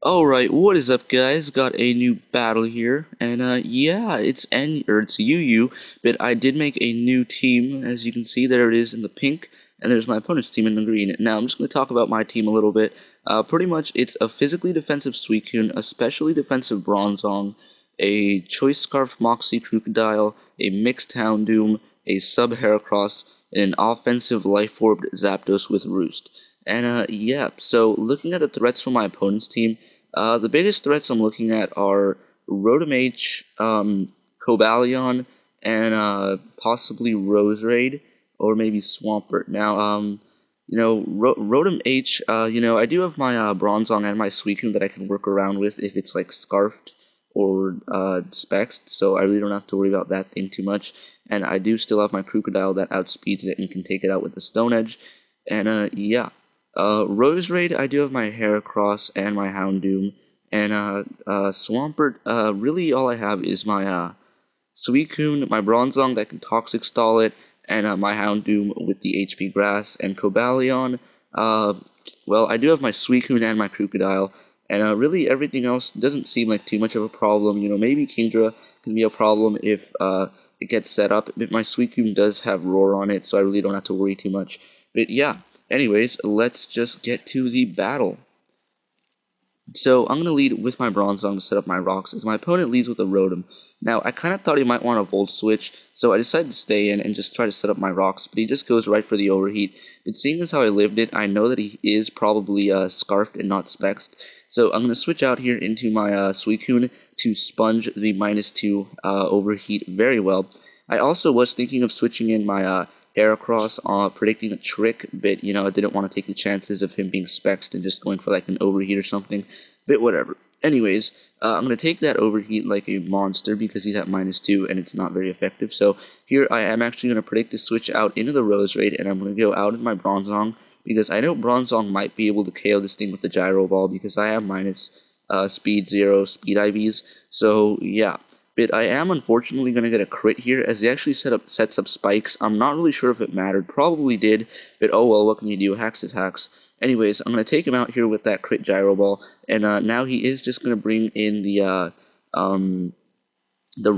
Alright, what is up guys? Got a new battle here, and yeah, it's UU, but I did make a new team. As you can see, there it is in the pink, and there's my opponent's team in the green. Now, I'm just going to talk about my team a little bit. Pretty much, it's a physically defensive Suicune, a specially defensive Bronzong, a Choice Scarf Moxie Krookodile, a mixed Houndoom, a sub Heracross, and an offensive Life Orb Zapdos with Roost. And yeah, so looking at the threats from my opponent's team, the biggest threats I'm looking at are Domin8, Cobalion, and possibly Roserade, or maybe Swampert. Now, Rotom-H, I do have my Bronzong and my Suicune that I can work around with if it's like Scarfed or Spexed, so I really don't have to worry about that thing too much. And I do still have my Krookodile that outspeeds it and can take it out with the Stone Edge. And yeah. Roserade, I do have my Heracross and my Houndoom, and Swampert, really all I have is my Suicune, my Bronzong that can Toxic Stall it, and my Houndoom with the HP Grass, and Cobalion, well, I do have my Suicune and my Krookodile, and really everything else doesn't seem like too much of a problem. Maybe Kingdra can be a problem if it gets set up, but my Suicune does have Roar on it, so I really don't have to worry too much. But yeah. Anyways, let's just get to the battle. So I'm going to lead with my Bronzong to set up my rocks, as my opponent leads with a Rotom. Now, I kind of thought he might want a Volt Switch, so I decided to stay in and just try to set up my rocks, but he just goes right for the Overheat. But seeing as how I lived it, I know that he is probably Scarfed and not Spexed, so I'm going to switch out here into my Suicune to sponge the -2 Overheat very well. I also was thinking of switching in my Heracross, predicting a trick, but I didn't want to take the chances of him being Spexed and just going for like an Overheat or something, but whatever. Anyways, I'm going to take that Overheat like a monster because he's at -2 and it's not very effective, so here I am actually going to predict to switch out into the Roserade, and I'm going to go out in my Bronzong because I know Bronzong might be able to KO this thing with the Gyro Ball because I have speed 0, speed IVs, so yeah. But I am unfortunately going to get a crit here, as he actually sets up spikes. I'm not really sure if it mattered. Probably did, but oh well, what can you do? Hacks is hacks. Anyways, I'm going to take him out here with that crit Gyro Ball, and now he is just going to bring in the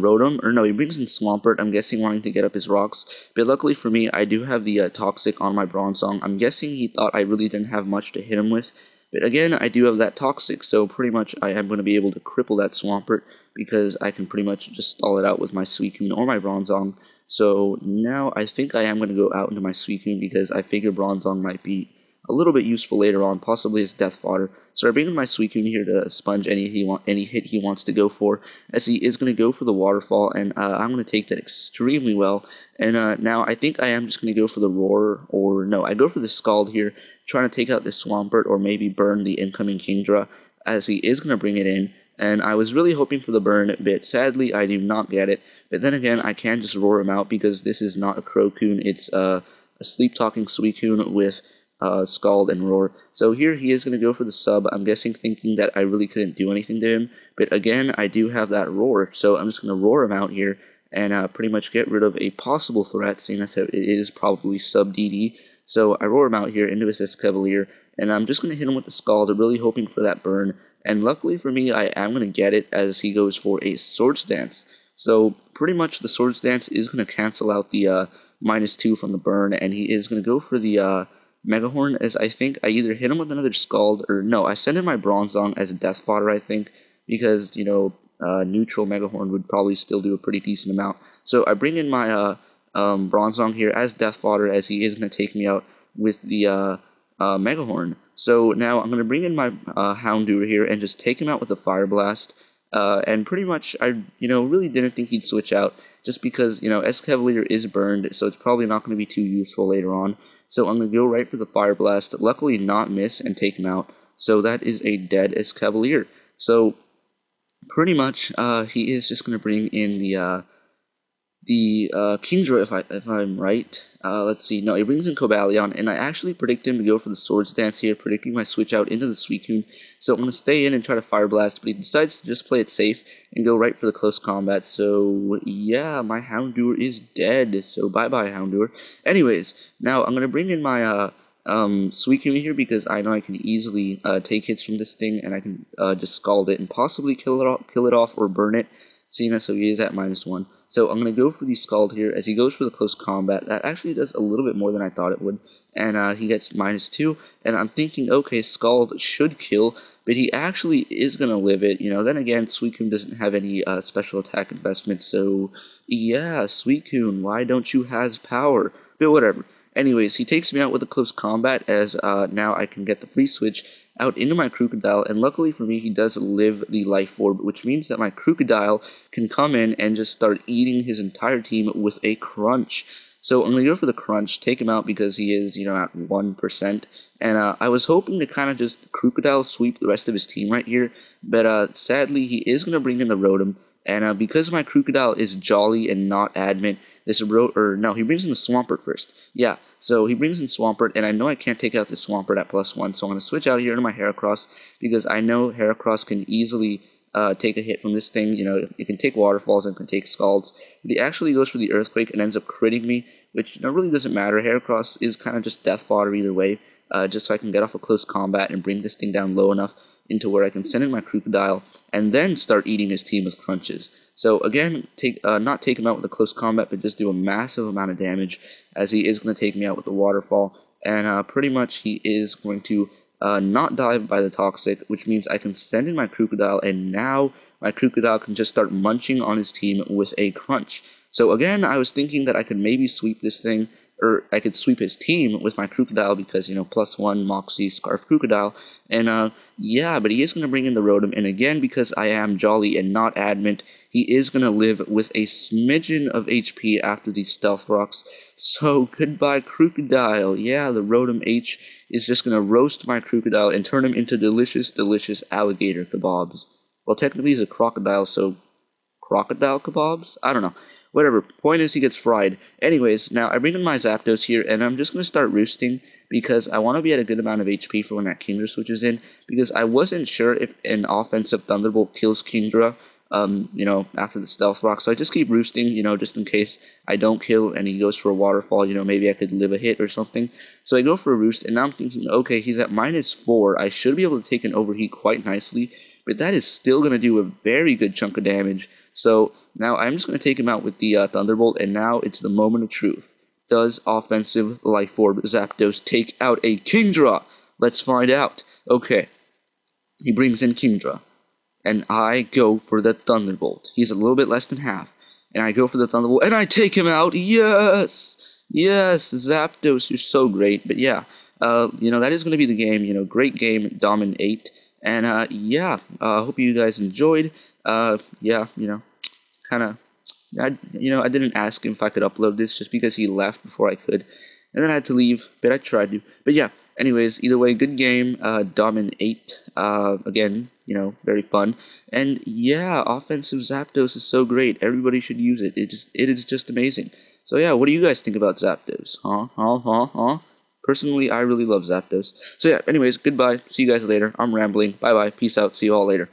Rotom, or no, he brings in Swampert, I'm guessing wanting to get up his rocks, but luckily for me, I do have the Toxic on my Bronzong. I'm guessing he thought I really didn't have much to hit him with, but again, I do have that Toxic, so pretty much I am going to be able to cripple that Swampert, because I can pretty much just stall it out with my Suicune or my Bronzong. So now I think I am going to go out into my Suicune, because I figure Bronzong might be a little bit useful later on, possibly as death fodder. So I bring in my Suicune here to sponge any hit he wants to go for, as he is going to go for the Waterfall, and I'm going to take that extremely well. And now I think I am just going to go for the Roar, or no, I go for the Scald here, trying to take out this Swampert or maybe burn the incoming Kingdra, as he is going to bring it in. And I was really hoping for the burn, but sadly I do not get it. But then again, I can just roar him out because this is not a Crocoon, it's a sleep-talking Suicune with Scald and Roar. So here he is going to go for the sub, I'm guessing thinking that I really couldn't do anything to him. But again, I do have that Roar, so I'm just going to roar him out here and pretty much get rid of a possible threat, seeing as it is probably sub DD. So I roar him out here into his Escavalier, and I'm just going to hit him with the Scald, really hoping for that burn. And luckily for me, I am going to get it as he goes for a Swords Dance. So pretty much the Swords Dance is going to cancel out the -2 from the burn, and he is going to go for the Megahorn, as I think I either hit him with another Scald, or no, I send in my Bronzong as a Death Fodder, I think, because, neutral Megahorn would probably still do a pretty decent amount. So I bring in my Bronzong here as Death Fodder, as he is going to take me out with the Megahorn. So now I'm going to bring in my Houndour here and just take him out with a Fire Blast. And pretty much, I really didn't think he'd switch out, just because, Escavalier is burned, so it's probably not going to be too useful later on. So I'm going to go right for the Fire Blast, luckily not miss, and take him out. So that is a dead Escavalier. So pretty much, he is just going to bring in the Kingdra, if I'm right. Let's see. No, he brings in Cobalion, and I actually predict him to go for the Swords Dance here, predicting my switch out into the Suicune. So I'm going to stay in and try to Fire Blast, but he decides to just play it safe and go right for the close combat. So yeah, my Houndour is dead. So bye-bye, Houndour. Anyways, now I'm going to bring in my Suicune here because I know I can easily take hits from this thing, and I can just scald it and possibly kill it off or burn it, seeing as so he is at -1. So I'm going to go for the Scald here. As he goes for the close combat, that actually does a little bit more than I thought it would, and he gets -2, and I'm thinking, okay, Scald should kill, but he actually is going to live it. Then again, Suicune doesn't have any special attack investment, so yeah, Suicune, why don't you has power? But whatever. Anyways, he takes me out with a close combat, as now I can get the free switch out into my Krookodile, and luckily for me, he does live the Life Orb, which means that my Krookodile can come in and just start eating his entire team with a crunch. So I'm going to go for the crunch, take him out because he is, at 1%, and I was hoping to kind of just Krookodile sweep the rest of his team right here, but sadly, he is going to bring in the Rotom, and because my Krookodile is jolly and not adamant, he brings in the Swampert first. Yeah, so he brings in Swampert, and I know I can't take out the Swampert at +1, so I'm going to switch out here to my Heracross, because I know Heracross can easily take a hit from this thing. It can take Waterfalls and can take Scalds, but he actually goes for the Earthquake and ends up critting me, which really doesn't matter. Heracross is kind of just death fodder either way, just so I can get off a close combat and bring this thing down low enough into where I can send in my Krookodile and then start eating his team with crunches. So again, not take him out with a close combat, but just do a massive amount of damage, as he is going to take me out with the Waterfall, and pretty much he is going to not die by the Toxic, which means I can send in my Krookodile, and now my Krookodile can just start munching on his team with a crunch. So again, I was thinking that I could maybe sweep this thing, or I could sweep his team with my Krookodile because, +1 Moxie, Scarf, Krookodile, and yeah, but he is going to bring in the Rotom, and again, because I am jolly and not adamant, he is going to live with a smidgen of HP after these Stealth Rocks, so goodbye Krookodile. Yeah, the Rotom H is just going to roast my Krookodile and turn him into delicious, delicious alligator kabobs. Well, technically he's a crocodile, so crocodile kabobs? I don't know. Whatever, point is he gets fried. Anyways, now I bring in my Zapdos here, and I'm just going to start roosting, because I want to be at a good amount of HP for when that Kingdra switches in, because I wasn't sure if an offensive Thunderbolt kills Kingdra, after the Stealth Rock, so I just keep roosting, just in case I don't kill and he goes for a Waterfall, maybe I could live a hit or something. So I go for a roost, and now I'm thinking, okay, he's at -4, I should be able to take an Overheat quite nicely, but that is still going to do a very good chunk of damage. So now I'm just going to take him out with the Thunderbolt, and now it's the moment of truth. Does offensive Life Orb Zapdos take out a Kingdra? Let's find out. Okay, he brings in Kingdra, and I go for the Thunderbolt. He's a little bit less than half, and I go for the Thunderbolt, and I take him out. Yes! Yes, Zapdos, you're so great. But yeah, that is going to be the game. Great game, Domin8. And yeah, hope you guys enjoyed. Yeah, I didn't ask him if I could upload this just because he left before I could, and then I had to leave, but I tried to. But yeah, anyways, either way, good game, Domin8, again, very fun, and yeah, offensive Zapdos is so great, everybody should use it, it is just amazing. So yeah, what do you guys think about Zapdos? Personally, I really love Zapdos. So yeah, anyways, goodbye, see you guys later, I'm rambling, bye bye, peace out, see you all later.